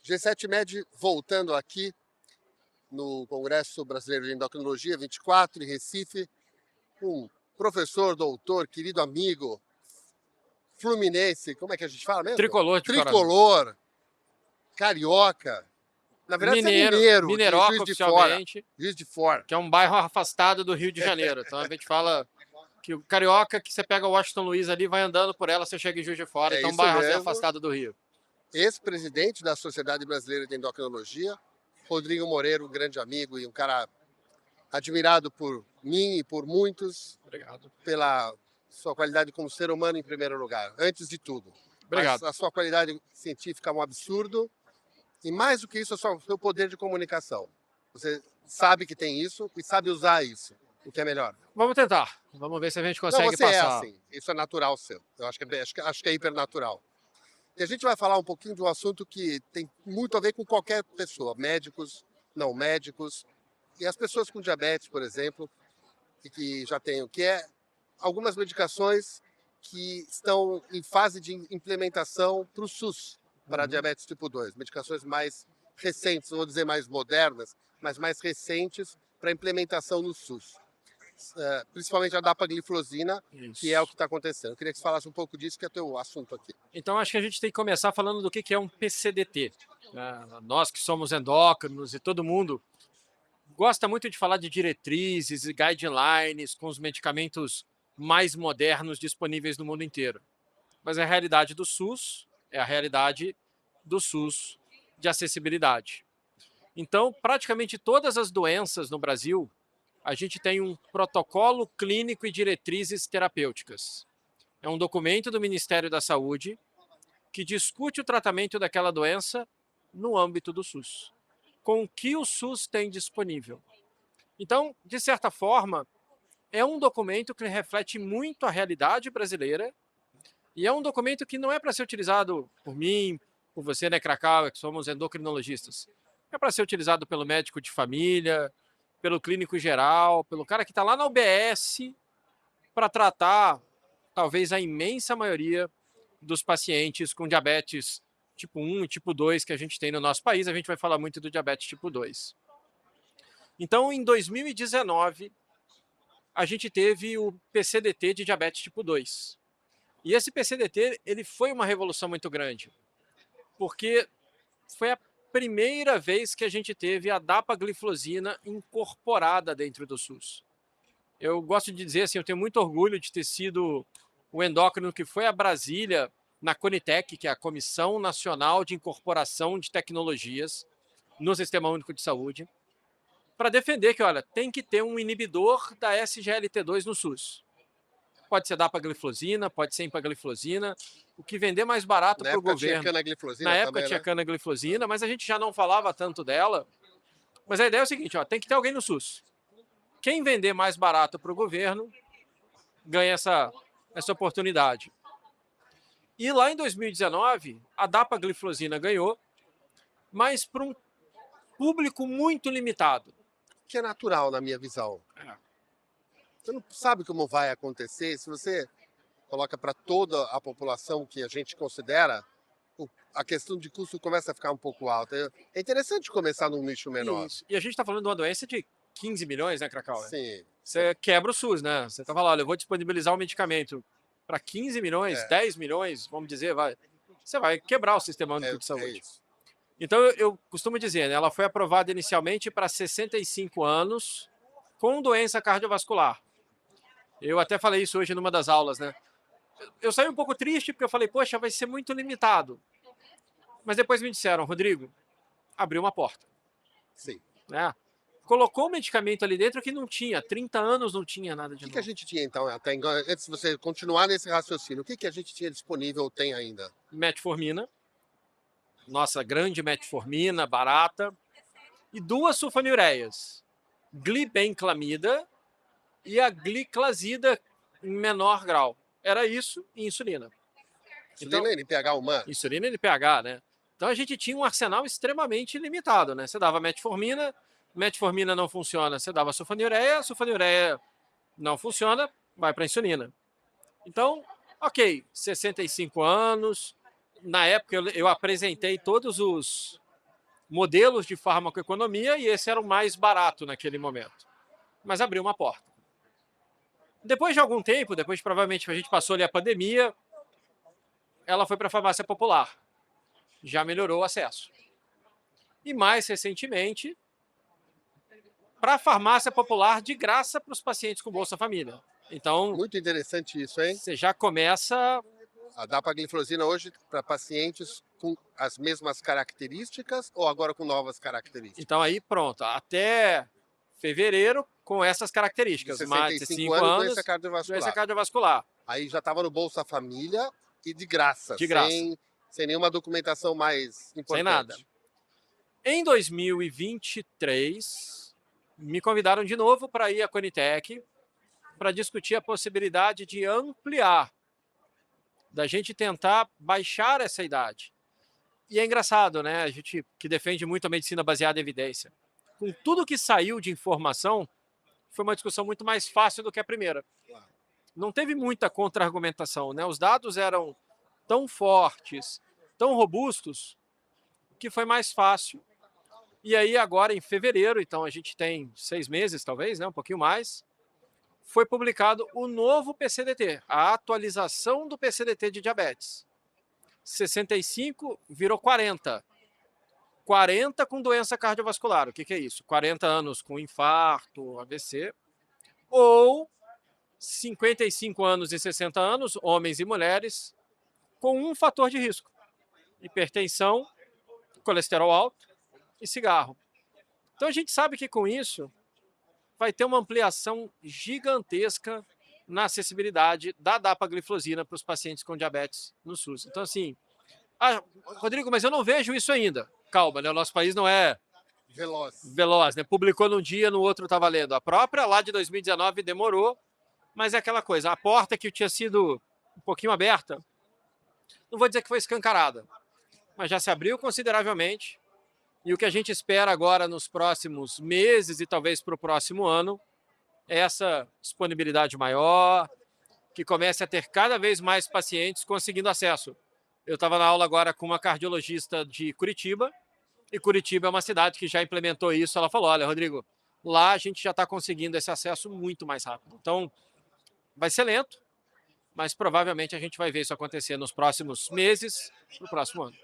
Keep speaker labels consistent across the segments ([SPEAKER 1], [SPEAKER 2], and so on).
[SPEAKER 1] G7 Med voltando aqui no Congresso Brasileiro de Endocrinologia 24, em Recife, um professor, doutor, querido amigo, fluminense, como é que a gente fala mesmo?
[SPEAKER 2] Tricolor de coração.
[SPEAKER 1] Tricolor, carioca. Na verdade, você é mineiro, de
[SPEAKER 2] Mineroca
[SPEAKER 1] Juiz de Fora.
[SPEAKER 2] oficialmente,
[SPEAKER 1] Juiz de Fora.
[SPEAKER 2] que é um bairro afastado do Rio de Janeiro. Então a gente fala que o carioca, que você pega o Washington Luiz ali, vai andando por ela, você chega em Juiz de Fora.
[SPEAKER 1] É
[SPEAKER 2] Então um
[SPEAKER 1] isso
[SPEAKER 2] bairro assim,
[SPEAKER 1] mesmo.
[SPEAKER 2] afastado do Rio.
[SPEAKER 1] Ex-presidente da Sociedade Brasileira de Endocrinologia, Rodrigo Moreira, um grande amigo e um cara admirado por mim e por muitos.
[SPEAKER 2] Obrigado.
[SPEAKER 1] Pela sua qualidade como ser humano em primeiro lugar, antes de tudo.
[SPEAKER 2] Obrigado.
[SPEAKER 1] Mas a sua qualidade científica é um absurdo e mais do que isso, o seu poder de comunicação. Você sabe que tem isso e sabe usar isso, o que é melhor.
[SPEAKER 2] Vamos tentar. Vamos ver se a gente
[SPEAKER 1] Não,
[SPEAKER 2] consegue
[SPEAKER 1] você
[SPEAKER 2] passar.
[SPEAKER 1] é assim. Isso é natural seu. Eu acho que é hipernatural. E a gente vai falar um pouquinho de um assunto que tem muito a ver com qualquer pessoa, médicos, não médicos, e as pessoas com diabetes, por exemplo, e que já têm, que é algumas medicações que estão em fase de implementação para o SUS, para diabetes tipo 2. Medicações mais recentes, não vou dizer mais modernas, mas mais recentes para implementação no SUS. Principalmente a dapagliflozina, que é o que está acontecendo. Eu queria que você falasse um pouco disso, que é o teu assunto aqui.
[SPEAKER 2] Então acho que a gente tem que começar falando do que é um PCDT. Nós que somos endócrinos e todo mundo gosta muito de falar de diretrizes e guidelines com os medicamentos mais modernos disponíveis no mundo inteiro. Mas a realidade do SUS é a realidade do SUS de acessibilidade. Então, praticamente todas as doenças no Brasil, a gente tem um protocolo clínico e diretrizes terapêuticas. É um documento do Ministério da Saúde que discute o tratamento daquela doença no âmbito do SUS, com o que o SUS tem disponível. Então, de certa forma, é um documento que reflete muito a realidade brasileira e é um documento que não é para ser utilizado por mim, por você, né, Cracau, que somos endocrinologistas. É para ser utilizado pelo médico de família, pelo clínico geral, pelo cara que está lá na UBS para tratar, talvez, a imensa maioria dos pacientes com diabetes tipo 1 e tipo 2 que a gente tem no nosso país. A gente vai falar muito do diabetes tipo 2. Então, em 2019, a gente teve o PCDT de diabetes tipo 2. E esse PCDT ele foi uma revolução muito grande, porque foi a primeira vez que a gente teve a dapagliflozina incorporada dentro do SUS. Eu gosto de dizer assim, eu tenho muito orgulho de ter sido o endócrino que foi a Brasília na Conitec, que é a Comissão Nacional de Incorporação de Tecnologias no Sistema Único de Saúde, para defender que, olha, tem que ter um inibidor da SGLT2 no SUS. Pode ser dapagliflozina, pode ser empagliflozina, o que vender mais barato para o governo.
[SPEAKER 1] Canagliflozina
[SPEAKER 2] Na época
[SPEAKER 1] também,
[SPEAKER 2] tinha
[SPEAKER 1] né?
[SPEAKER 2] canagliflozina, mas a gente já não falava tanto dela. Mas a ideia é o seguinte, ó, tem que ter alguém no SUS. Quem vender mais barato para o governo ganha essa oportunidade. E lá em 2019, a dapagliflozina ganhou, mas para um público muito limitado.
[SPEAKER 1] Que é natural na minha visão. Você não sabe como vai acontecer se você coloca para toda a população que a gente considera, a questão de custo começa a ficar um pouco alta. É interessante começar num nicho menor.
[SPEAKER 2] Isso. E a gente está falando de uma doença de 15 milhões, né, Cracau?
[SPEAKER 1] Sim.
[SPEAKER 2] Você quebra o SUS, né? Você tá falando, olha, eu vou disponibilizar um medicamento para 15 milhões, 10 milhões, vamos dizer, vai. Você vai quebrar o Sistema Único de Saúde. Então, eu costumo dizer, né, ela foi aprovada inicialmente para 65 anos com doença cardiovascular. Eu até falei isso hoje numa das aulas, né? Eu saí um pouco triste porque eu falei, poxa, vai ser muito limitado. Mas depois me disseram, Rodrigo, abriu uma porta.
[SPEAKER 1] Sim.
[SPEAKER 2] Né? Colocou um medicamento ali dentro que não tinha, 30 anos não tinha nada de novo.
[SPEAKER 1] O que a gente tinha então, até antes de você continuar nesse raciocínio, o que a gente tinha disponível ou tem ainda?
[SPEAKER 2] Metformina, nossa grande metformina, barata, e duas sulfonilureias, glibenclamida e a gliclazida em menor grau. Era isso e insulina.
[SPEAKER 1] Insulina NPH humana.
[SPEAKER 2] Insulina NPH, né? Então a gente tinha um arsenal extremamente limitado, né? Você dava metformina, metformina não funciona, você dava sulfonilureia não funciona, vai para insulina. Então, ok, 65 anos. Na época eu apresentei todos os modelos de farmacoeconomia e esse era o mais barato naquele momento. Mas abriu uma porta. Depois de algum tempo, depois provavelmente a gente passou ali a pandemia, ela foi para a farmácia popular. Já melhorou o acesso. E mais recentemente, para a farmácia popular de graça para os pacientes com Bolsa Família. Então,
[SPEAKER 1] Muito interessante isso, hein?
[SPEAKER 2] você já começa.
[SPEAKER 1] A dapagliflozina hoje para pacientes com as mesmas características ou agora com novas características?
[SPEAKER 2] Então aí pronto, até fevereiro com essas
[SPEAKER 1] De
[SPEAKER 2] características, mais de
[SPEAKER 1] 65
[SPEAKER 2] 65
[SPEAKER 1] anos,
[SPEAKER 2] anos,
[SPEAKER 1] doença cardiovascular.
[SPEAKER 2] doença cardiovascular,
[SPEAKER 1] Aí já estava no Bolsa Família e de graça,
[SPEAKER 2] de graça,
[SPEAKER 1] sem nenhuma documentação mais importante.
[SPEAKER 2] sem nada. Em 2023, me convidaram de novo para ir à Conitec para discutir a possibilidade de ampliar, da gente tentar baixar essa idade. E é engraçado, né? A gente que defende muito a medicina baseada em evidência. Com tudo que saiu de informação, foi uma discussão muito mais fácil do que a primeira. Não teve muita contra-argumentação, né? Os dados eram tão fortes, tão robustos, que foi mais fácil. E aí agora, em fevereiro, então a gente tem 6 meses, talvez, né? Um pouquinho mais, foi publicado o novo PCDT, a atualização do PCDT de diabetes. 65 virou 40. 40 com doença cardiovascular. O que é isso? 40 anos com infarto, AVC. Ou 55 anos e 60 anos, homens e mulheres, com um fator de risco: hipertensão, colesterol alto e cigarro. Então a gente sabe que com isso vai ter uma ampliação gigantesca na acessibilidade da dapagliflozina para os pacientes com diabetes no SUS. Então assim, Rodrigo, mas eu não vejo isso ainda. Calma, né? O nosso país não é veloz, né? Publicou num dia, no outro está valendo. A própria lá de 2019 demorou, mas é aquela coisa, a porta que tinha sido um pouquinho aberta, não vou dizer que foi escancarada, mas já se abriu consideravelmente. E o que a gente espera agora nos próximos meses e talvez para o próximo ano é essa disponibilidade maior, que comece a ter cada vez mais pacientes conseguindo acesso. Eu estava na aula agora com uma cardiologista de Curitiba, e Curitiba é uma cidade que já implementou isso. Ela falou: olha, Rodrigo, lá a gente já está conseguindo esse acesso muito mais rápido. Então, vai ser lento, mas provavelmente a gente vai ver isso acontecer nos próximos meses, no próximo ano.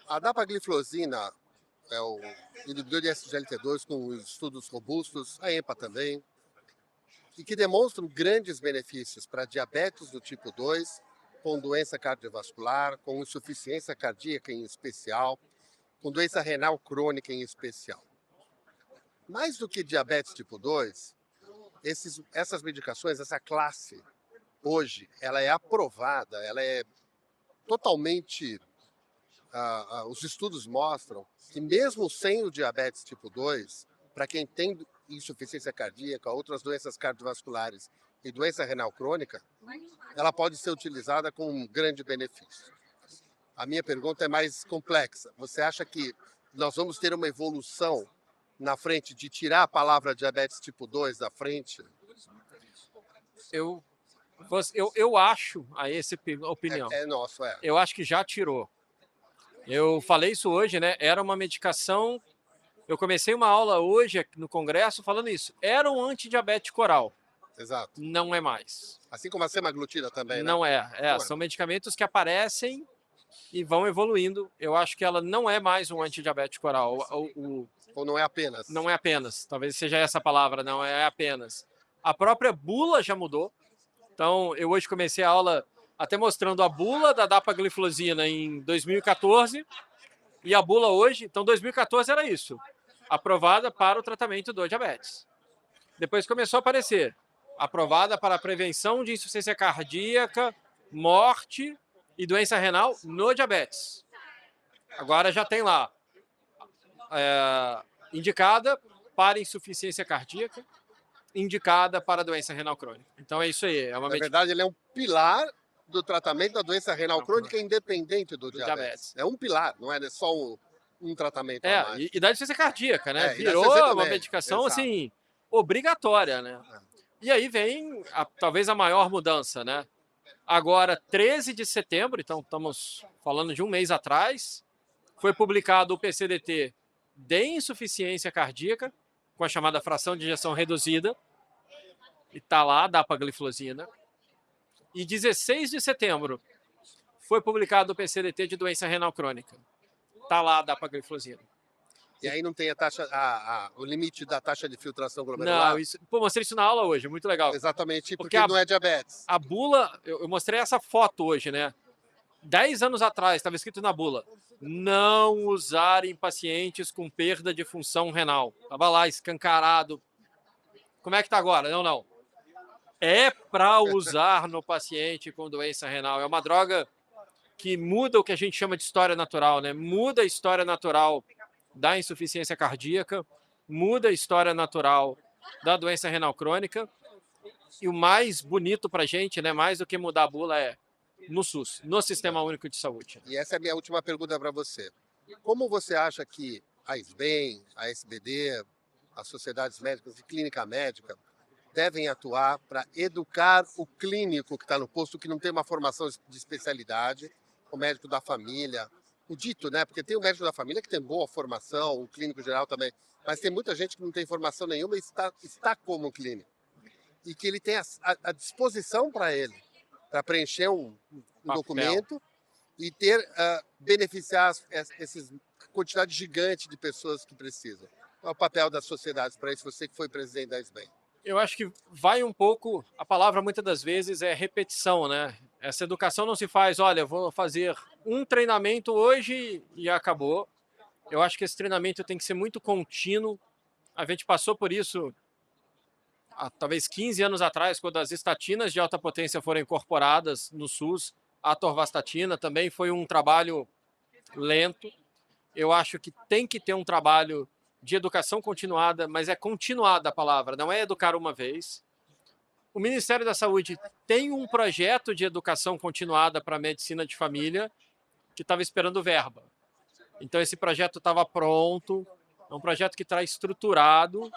[SPEAKER 1] A dapagliflozina é o inibidor de SGLT2 com estudos robustos, a EMPA também, e que demonstram grandes benefícios para diabetes do tipo 2, com doença cardiovascular, com insuficiência cardíaca em especial, com doença renal crônica em especial. Mais do que diabetes tipo 2, essas medicações, essa classe, hoje, ela é aprovada, ela é totalmente... os estudos mostram que mesmo sem o diabetes tipo 2, para quem tem insuficiência cardíaca, outras doenças cardiovasculares e doença renal crônica, ela pode ser utilizada com um grande benefício. A minha pergunta é mais complexa. Você acha que nós vamos ter uma evolução na frente de tirar a palavra diabetes tipo 2 da frente?
[SPEAKER 2] Eu acho, a essa opinião, eu acho que já tirou. Eu falei isso hoje, né? Era uma medicação. Eu comecei uma aula hoje no congresso falando isso. Era um antidiabético oral.
[SPEAKER 1] Exato.
[SPEAKER 2] Não é mais.
[SPEAKER 1] Assim como a semaglutida também,
[SPEAKER 2] não
[SPEAKER 1] né?
[SPEAKER 2] Não é. São medicamentos que aparecem e vão evoluindo. Eu acho que ela não é mais um antidiabético oral.
[SPEAKER 1] Ou não é apenas?
[SPEAKER 2] Não é apenas. Talvez seja essa a palavra, não é apenas. A própria bula já mudou. Então, eu hoje comecei a aula até mostrando a bula da dapagliflozina em 2014 e a bula hoje. Então, 2014 era isso, aprovada para o tratamento do diabetes. Depois começou a aparecer, aprovada para a prevenção de insuficiência cardíaca, morte e doença renal no diabetes. Agora já tem lá, indicada para insuficiência cardíaca, indicada para doença renal crônica. Então é isso aí.
[SPEAKER 1] Na verdade, ele é um pilar do tratamento da doença renal crônica independente do diabetes. É um pilar, não é só um tratamento a mais.
[SPEAKER 2] E da insuficiência cardíaca, né? Virou uma medicação assim, obrigatória, né? E aí vem talvez a maior mudança, né? Agora, 13 de setembro, então estamos falando de um mês atrás, foi publicado o PCDT de insuficiência cardíaca, com a chamada fração de ejeção reduzida, e está lá a dapagliflozina. E 16 de setembro foi publicado o PCDT de doença renal crônica. Está lá a dapagliflozina.
[SPEAKER 1] E aí não tem a taxa, o limite da taxa de filtração glomerular?
[SPEAKER 2] Não, isso, pô, mostrei isso na aula hoje, muito legal.
[SPEAKER 1] Exatamente, porque
[SPEAKER 2] Porque
[SPEAKER 1] não é diabetes.
[SPEAKER 2] A bula, eu mostrei essa foto hoje, né? 10 anos atrás, estava escrito na bula, não usar em pacientes com perda de função renal. Estava lá, escancarado. Como é que está agora? Não. É para usar no paciente com doença renal. É uma droga que muda o que a gente chama de história natural, né? Muda a história natural da insuficiência cardíaca, muda a história natural da doença renal crônica. E o mais bonito para a gente, né? Mais do que mudar a bula, é no SUS, no Sistema Único de Saúde.
[SPEAKER 1] E essa é a minha última pergunta para você. Como você acha que a SBEM, a SBD, as sociedades médicas e clínica médica devem atuar para educar o clínico que está no posto, que não tem uma formação de especialidade, o médico da família, o dito, né? Porque tem o médico da família que tem boa formação, o clínico geral também, mas tem muita gente que não tem formação nenhuma e está como clínico. E que ele tem a disposição para ele, para preencher um documento e ter, beneficiar essa quantidade gigante de pessoas que precisam. Qual é o papel das sociedades para isso, você que foi presidente da SBEM?
[SPEAKER 2] Eu acho que vai um pouco, a palavra muitas das vezes é repetição, né? Essa educação não se faz, olha, vou fazer um treinamento hoje e acabou. Eu acho que esse treinamento tem que ser muito contínuo. A gente passou por isso há talvez 15 anos atrás, quando as estatinas de alta potência foram incorporadas no SUS. A atorvastatina também foi um trabalho lento. Eu acho que tem que ter um trabalho de educação continuada, mas é continuada a palavra, não é educar uma vez. O Ministério da Saúde tem um projeto de educação continuada para a medicina de família que estava esperando verba. Então esse projeto estava pronto, é um projeto que está estruturado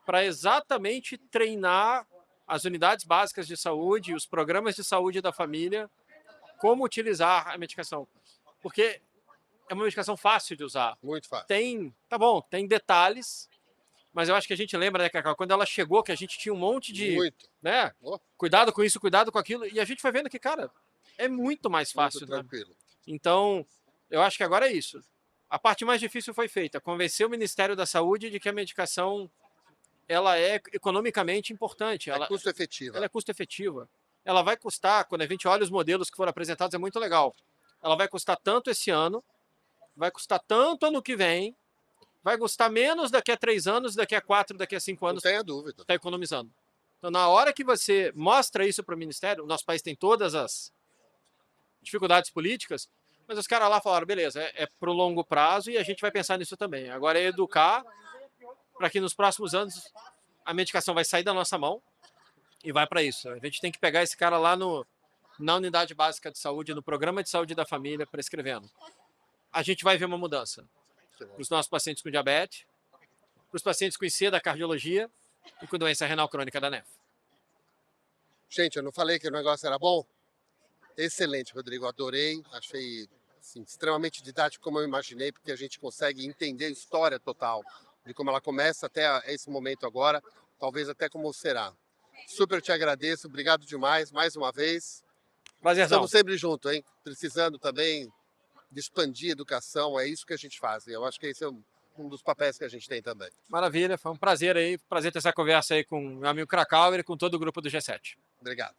[SPEAKER 2] para exatamente treinar as unidades básicas de saúde, os programas de saúde da família, como utilizar a medicação. Porque é uma medicação fácil de usar.
[SPEAKER 1] Muito fácil.
[SPEAKER 2] Tem detalhes, mas eu acho que a gente lembra, né, Cacau, quando ela chegou, que a gente tinha um monte de...
[SPEAKER 1] Muito.
[SPEAKER 2] Né, cuidado com isso, cuidado com aquilo, e a gente foi vendo que, cara, é muito mais fácil.
[SPEAKER 1] Muito tranquilo.
[SPEAKER 2] Né? Então, eu acho que agora é isso. A parte mais difícil foi feita, convencer o Ministério da Saúde de que a medicação ela é economicamente importante.
[SPEAKER 1] É custo efetiva.
[SPEAKER 2] Ela é custo efetiva. Ela vai custar, quando a gente olha os modelos que foram apresentados, é muito legal. Ela vai custar tanto esse ano, vai custar tanto ano que vem, vai custar menos daqui a 3 anos, daqui a 4, daqui a 5 anos.
[SPEAKER 1] Não tenha dúvida.
[SPEAKER 2] Está economizando. Então, na hora que você mostra isso para o Ministério, o nosso país tem todas as dificuldades políticas, mas os caras lá falaram, beleza, é para o longo prazo e a gente vai pensar nisso também. Agora é educar para que nos próximos anos a medicação vai sair da nossa mão e vai para isso. A gente tem que pegar esse cara lá na unidade básica de saúde, no programa de saúde da família, prescrevendo. A gente vai ver uma mudança para os nossos pacientes com diabetes, para os pacientes com IC da cardiologia e com doença renal crônica da NEF.
[SPEAKER 1] Gente, eu não falei que o negócio era bom? Excelente, Rodrigo, adorei, achei assim, extremamente didático como eu imaginei, porque a gente consegue entender a história total de como ela começa até esse momento agora, talvez até como será. Super te agradeço, obrigado demais, mais uma vez.
[SPEAKER 2] Prazerzão.
[SPEAKER 1] Estamos sempre juntos, hein? Precisando também de expandir a educação, é isso que a gente faz. Eu acho que esse é um dos papéis que a gente tem também.
[SPEAKER 2] Maravilha, foi um prazer aí, prazer ter essa conversa aí com o meu amigo Krakauer e com todo o grupo do G7.
[SPEAKER 1] Obrigado.